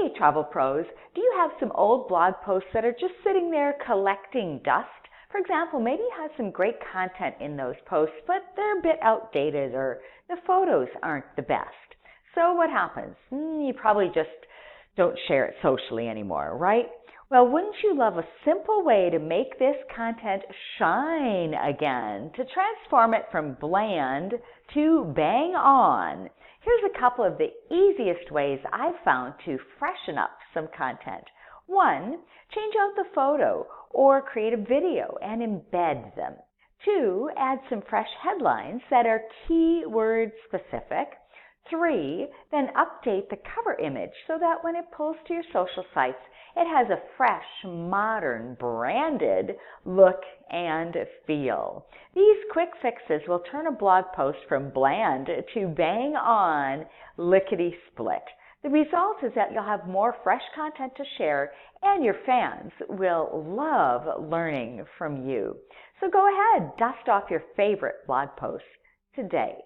Hey, travel pros, do you have some old blog posts that are just sitting there collecting dust? For example, maybe you have some great content in those posts, but they're a bit outdated or the photos aren't the best. So what happens? You probably just don't share it socially anymore, right? Well, wouldn't you love a simple way to make this content shine again, to transform it from bland to bang on? Here's a couple of the easiest ways I've found to freshen up some content. 1, change out the photo or create a video and embed them. 2, add some fresh headlines that are keyword specific. 3, then update the cover image so that when it pulls to your social sites, it has a fresh, modern, branded look and feel. These quick fixes will turn a blog post from bland to bang on, lickety-split. The result is that you'll have more fresh content to share and your fans will love learning from you. So go ahead, dust off your favorite blog posts today.